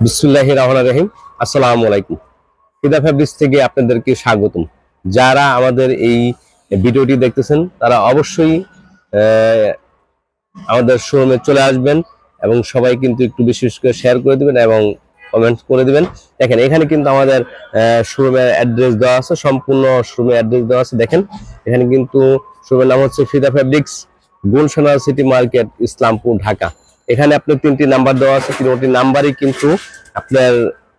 বিসমিল্লাহির রহমানির রহিম। আসসালামু আলাইকুম। ফিদা ফ্যাব্রিক্স থেকে আপনাদেরকে স্বাগতম। যারা আমাদের এই ভিডিওটি দেখতেছেন তারা অবশ্যই আমাদের শোরুমে চলে আসবেন এবং সবাই কিন্তু একটু বেশি বেশি করে শেয়ার করে দিবেন এবং কমেন্ট করে দিবেন। দেখেন এখানে কিন্তু আমাদের শোরুমের অ্যাড্রেস দেওয়া আছে, সম্পূর্ণ শোরুমের অ্যাড্রেস দেওয়া আছে। দেখেন এখানে কিন্তু শোরুমের নাম হচ্ছে Fida fabrics, Gulshan city market, Islampur, Dhaka. এখানে আপনার 3টি নাম্বার দেওয়া আছে, 3টি নাম্বারই কিন্তু আপনার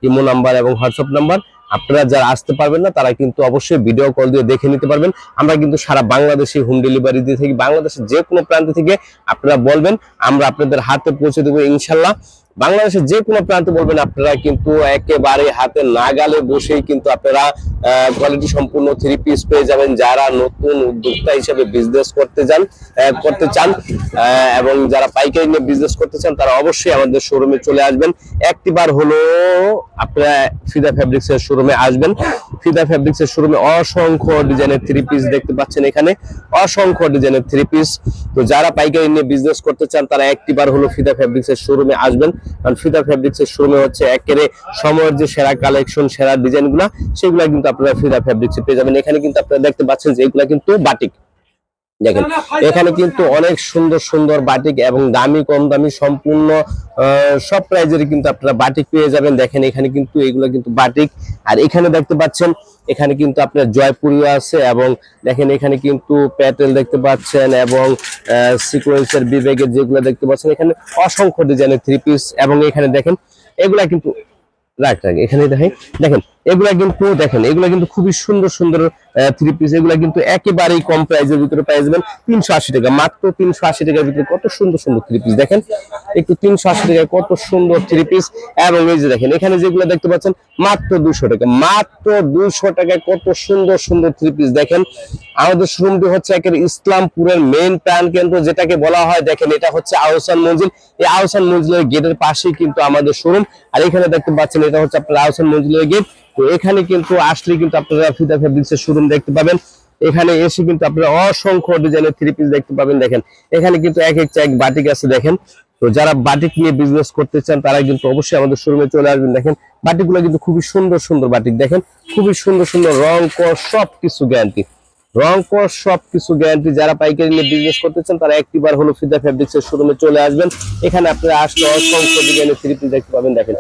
ইমো নাম্বার এবং হোয়াটসঅ্যাপ নাম্বার। আপনারা যারা আসতে পারবেন না তারা কিন্তু অবশ্যই ভিডিও কল দিয়ে দেখে নিতে পারবেন। আমরা কিন্তু সারা বাংলাদেশে হোম ডেলিভারি দিয়ে থাকি। বাংলাদেশের যে কোনো প্রান্ত থেকে আপনারা বলবেন, আমরা আপনাদের হাতে পৌঁছে দেবো ইনশাল্লাহ। বাংলাদেশের যে কোনো প্রান্তে বলবেন, আপনারা কিন্তু একেবারে হাতে নাগালে বসেই কিন্তু আপনারা কোয়ালিটি সম্পূর্ণ 3 পিস পেয়ে যাবেন। যারা নতুন উদ্যোক্তা হিসেবে বিজনেস করতে চান এবং যারা পাইকারি নিয়ে বিজনেস করতে চান তারা অবশ্যই আমাদের শোরুমে চলে আসবেন। একটিবার হলো আপনারা ফিদা ফ্যাব্রিক্স এর শোরুমে আসবেন। ফিদা ফ্যাব্রিক্স এর শোরুমে অসংখ্য ডিজাইনের 3 পিস দেখতে পাচ্ছেন, এখানে অসংখ্য ডিজাইনের 3 পিস। তো যারা পাইকারি নিয়ে বিজনেস করতে চান তারা একটিবার হলো ফিদা ফ্যাব্রিক্স এর শোরুমে আসবেন। কারণ ফিদা ফ্যাব্রিক্স এর শোরুমে হচ্ছে একেবারে সময়ের যে সেরা কালেকশন, সেরা ডিজাইন গুলা, সেগুলা কিন্তু আপনারা ফিদা ফ্যাব্রিক্সে পেয়ে যাবেন। এখানে কিন্তু আপনারা দেখতে পাচ্ছেন যে এগুলা কিন্তু বাটিক। দেখেন এখানে কিন্তু অনেক সুন্দর সুন্দর বাটিক এবং দামি কম দামি সম্পূর্ণ সব প্রাইজের কিন্তু আপনারা বাটিক পেয়ে যাবেন। দেখেন এখানে কিন্তু এগুলো কিন্তু বাটিক। আর এখানে দেখতে পাচ্ছেন এখানে কিন্তু আপনার জয়পুরিও আছে এবং দেখেন এখানে কিন্তু প্যাটেল দেখতে পাচ্ছেন এবং সিকোয়েন্সের বিবেকের যেগুলো দেখতে পাচ্ছেন, এখানে অসংখ্য ডিজাইনের 3 পিস। এবং এখানে দেখেন এগুলা কিন্তু এখানে দেখেন এগুলা কিন্তু দেখেন এগুলা কিন্তু খুবই সুন্দর সুন্দর 3 পিস। এগুলা কিন্তু একেবারেই কম প্রাইসের ভিতরে পেয়ে যাবেন 380 টাকা, মাত্র 380 টাকার ভিতরে কত সুন্দর সুন্দর 3 পিস। দেখেন একটু 380 টাকায় কত সুন্দর 3 পিস। এবং এই যে দেখেন এখানে যেগুলো দেখতে পাচ্ছেন মাত্র 200 টাকা, মাত্র 200 টাকায় কত সুন্দর সুন্দর 3 পিস। দেখেন আমাদের শোরুমটি হচ্ছে একের ইসলামপুরের মেইন প্রাণ কেন্দ্র যেটাকে বলা হয়। দেখেন এটা হচ্ছে আহসান মঞ্জিল। এই আহসান মঞ্জিলের গেটের পাশেই কিন্তু আমাদের শোরুম। আর এখানে দেখতে পাচ্ছেন এটা হচ্ছে আপনার আহসান মঞ্জিলের গেট। তো এখানে কিন্তু আসলে কিন্তু আপনারা ফিদা ফ্যাব্রিক্সের শোরুম দেখতে পাবেন। এখানে এসে কিন্তু আপনারা অসংখ্য ডিজাইনের 3 পিস দেখতে পাবেন। দেখেন এখানে কিন্তু এক বাটিক আছে। দেখেন তো যারা বাটিক নিয়ে বিজনেস করতে চান তারা কিন্তু অবশ্যই আমাদের শোরুমে চলে আসবেন। দেখেন বাটিকগুলো কিন্তু খুবই সুন্দর সুন্দর বাটিক। দেখেন খুবই সুন্দর সুন্দর রং কস সবকিছু গ্যারান্টি, রং কস সবকিছু গ্যারান্টি। যারা পাইকারি নিয়ে বিজনেস করতে চান তারা একটিবার হলো ফিদা ফ্যাব্রিক্সের শোরুমে চলে আসবেন। এখানে আপনারা আসলে অসংখ্য ডিজাইনের 3 পিস দেখতে পাবেন। দেখেন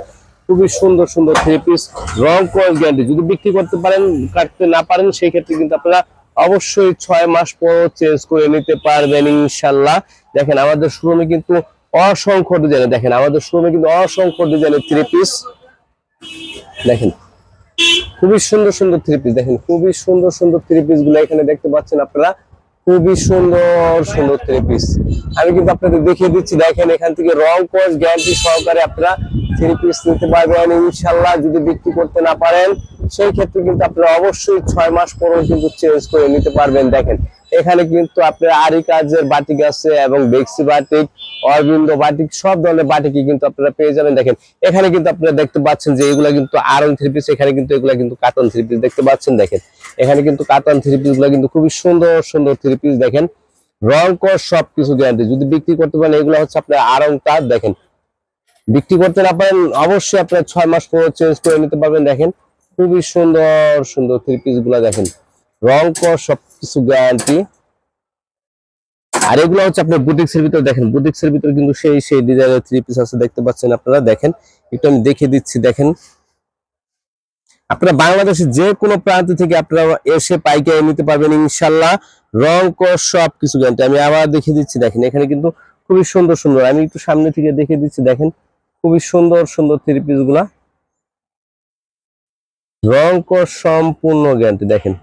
খুবই সুন্দর সুন্দর 3 পিস, রং কস গ্যারান্টি। যদি বিক্রি করতে পারেন, কাটতে না পারেন, সেই ক্ষেত্রে কিন্তু আপনারা অবশ্যই 6 মাস পর চেঞ্জ করে নিতে পারবেন ইনশাল্লাহ। দেখেন আমাদের শোরুমে কিন্তু অসংখ্য ডিজাইনের, দেখেন আমাদের শোরুমে কিন্তু অসংখ্য ডিজাইনের 3 পিস। দেখেন খুবই সুন্দর সুন্দর 3 পিস। দেখেন খুবই সুন্দর সুন্দর 3 পিস গুলো এখানে দেখতে পাচ্ছেন আপনারা, খুবই সুন্দর সুন্দর 3 পিস। আমি কিন্তু আপনাদের দেখিয়ে দিচ্ছি। দেখেন এখান থেকে রং কস গ্যারান্টি সহকারে আপনারা 3 পিস নিতে পারবেন ইনশাল্লাহ। যদি বিক্রি করতে না পারেন সেই ক্ষেত্রে কিন্তু আপনারা অবশ্যই 6 মাস পরেও কিন্তু চেঞ্জ করে নিতে পারবেন। দেখেন এখানে কিন্তু আপনার আরি কাজের বাটিক আছে এবং বেক্সি বাটিক, অরবিন্দ বাটিক, সব ধরনের বাটিকই কিন্তু আপনারা পেয়ে যাবেন। দেখেন এখানে কিন্তু আপনারা দেখতে পাচ্ছেন যে এগুলা কিন্তু আয়রন 3 পিস। এখানে কিন্তু এগুলা কিন্তু কাটন 3 পিস দেখতে পাচ্ছেন। দেখেন এখানে কিন্তু কাটন 3 পিস গুলা কিন্তু খুবই সুন্দর সুন্দর 3 পিস। দেখেন রং কস সবকিছু গ্যারান্টি। যদি বিক্রি করতে পারেন এগুলা হচ্ছে আপনার আয়রন কাজ। দেখেন বিক্রি করতে না পারেন অবশ্যই আপনার 6 মাস পর চেঞ্জ করে নিতে পারবেন। দেখেন খুবই সুন্দর সুন্দর 3 পিস গুলা। দেখেন রং কস সবকিছু গ্যারান্টি। আর এগুলো হচ্ছে আপনার বুটিক্সের ভিতরে। দেখেন বুটিক্সের ভিতরে কিন্তু সেই ডিজাইনের 3 পিস আছে দেখতে পাচ্ছেন আপনারা। দেখেন একটু আমি দেখিয়ে দিচ্ছি। দেখেন আপনারা বাংলাদেশের যে কোনো প্রান্ত থেকে আপনারা এসে পাইকারি নিতে পারবেন ইনশাল্লাহ। রং কস সবকিছু গ্যারান্টি। আমি আবার দেখিয়ে দিচ্ছি। দেখেন এখানে কিন্তু খুবই সুন্দর সুন্দর, আমি একটু সামনে থেকে দেখিয়ে দিচ্ছি। দেখেন খুবই সুন্দর সুন্দর 3 পিস গুলা, রং কস সম্পূর্ণ গ্যারান্টি। দেখেন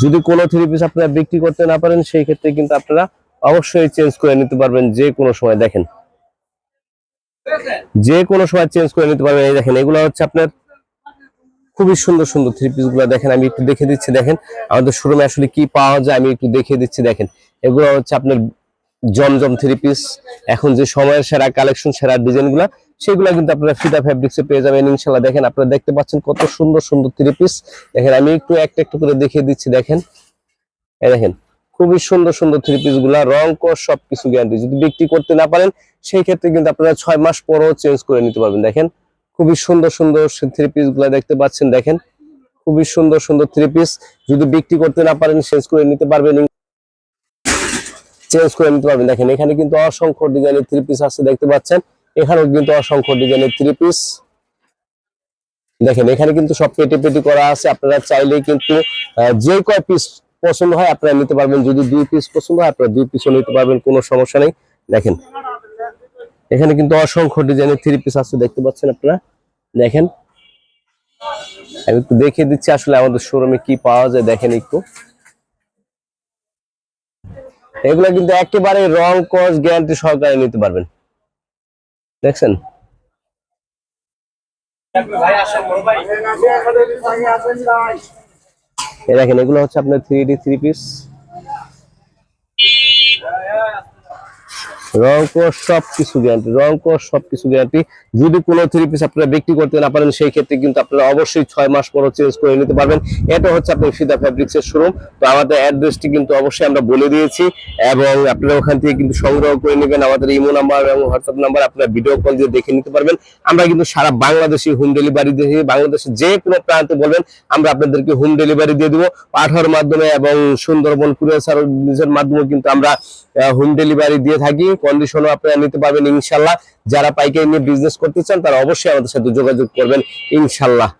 যদি কোনো 3 পিস আপনারা বিক্রি করতে না পারেন সেই ক্ষেত্রে কিন্তু আপনারা অবশ্যই চেঞ্জ করে নিতে পারবেন যে কোনো সময়। দেখেন যে কোনো সময় চেঞ্জ করে নিতে পারবেন। এই দেখেন এগুলো হচ্ছে আপনার খুবই সুন্দর সুন্দর 3 পিস গুলো। দেখেন আমি একটু দেখে দিচ্ছি। দেখেন আমাদের শোরুমে আসলে কি পাওয়া যায় আমি একটু দেখিয়ে দিচ্ছি। দেখেন এগুলো হচ্ছে আপনার জমজম 3 পিস। এখন যে সময়ের সেরা কালেকশন, সেরা ডিজাইন গুলা, সেগুলা কিন্তু আপনারা ফিদা ফ্যাব্রিক্সে পেয়ে যাবেন ইনশাল্লাহ। দেখেন আপনারা দেখতে পাচ্ছেন কত সুন্দর সুন্দর 3 পিস। দেখেন আমি একটু একটা একটু করে দেখিয়ে দিচ্ছি। দেখেন এই দেখেন খুবই সুন্দর সুন্দর থ্রি পিস গুলা, রং কোর্স সবকিছু গ্যারান্টি। যদি বিক্রি করতে না পারেন সেই ক্ষেত্রে কিন্তু আপনারা 6 মাস পরও চেঞ্জ করে নিতে পারবেন। দেখেন খুবই সুন্দর সুন্দর থ্রি পিস গুলা দেখতে পাচ্ছেন, দেখেন খুবই সুন্দর সুন্দর থ্রি পিস। যদি বিক্রি করতে না পারেন চেঞ্জ করে নিতে পারবেন, দেখেন এখানে কিন্তু অসংখ্য ডিজাইনের থ্রি পিস আছে, দেখতে পাচ্ছেন এখানেও কিন্তু অসংখ্য ডিজাইনের থ্রি পিস। দেখেন এখানে কিন্তু সব পেটি পেটি করা আছে, আপনারা চাইলেই কিন্তু যে কয় পিস পছন্দ হয় আপনারা নিতে পারবেন। যদি 2 পিস পছন্দ হয় আপনারা 2 পিসও নিতে পারবেন, কোনো সমস্যা নেই। দেখেন এখানে কিন্তু অসংখ্য ডিজাইনের থ্রি পিস আছে, দেখতে পাচ্ছেন আপনারা। দেখেন আমি একটু দেখিয়ে দিচ্ছি আসলে আমাদের শোরুমে কি পাওয়া যায়। দেখেন একটু, এগুলা কিন্তু একেবারে রং কস গ্যারান্টি সহকারে নিতে পারবেন। দেখছেন দেখেন এগুলো হচ্ছে আপনার 3D থ্রি পিস, রং কোর্স সবকিছু গ্যারান্টি, রং কোর্স সবকিছু গ্যারান্টি। যদি কোনো থ্রি পিস আপনারা বিক্রি করতে না পারেন সেই ক্ষেত্রে কিন্তু আপনারা অবশ্যই 6 মাস পর চেঞ্জ করে নিতে পারবেন। এটা হচ্ছে আপনার ফিদা ফ্যাব্রিক্স এর শোরুম। তো আমাদের অ্যাড্রেসটি কিন্তু অবশ্যই আমরা বলে দিয়েছি এবং আপনারা ওখান থেকে কিন্তু সংগ্রহ করে নেবেন। আমাদের ইমো নাম্বার এবং হোয়াটসঅ্যাপ নাম্বার আপনারা ভিডিও কল দিয়ে দেখে নিতে পারবেন। আমরা কিন্তু সারা বাংলাদেশে হোম ডেলিভারি দিয়ে, বাংলাদেশে যে কোনো প্রান্তে বলবেন আমরা আপনাদেরকে হোম ডেলিভারি দিয়ে দিব পাঠানোর মাধ্যমে, এবং সুন্দরবন কুরিয়ার সার্ভিসের মাধ্যমে কিন্তু আমরা হোম ডেলিভারি দিয়ে থাকি। কন্ডিশনও আপনারা নিতে পারবেন ইনশাল্লাহ। যারা পাইকারি নিয়ে বিজনেস করতে চান তারা অবশ্যই আমাদের সাথে যোগাযোগ করবেন ইনশাল্লাহ।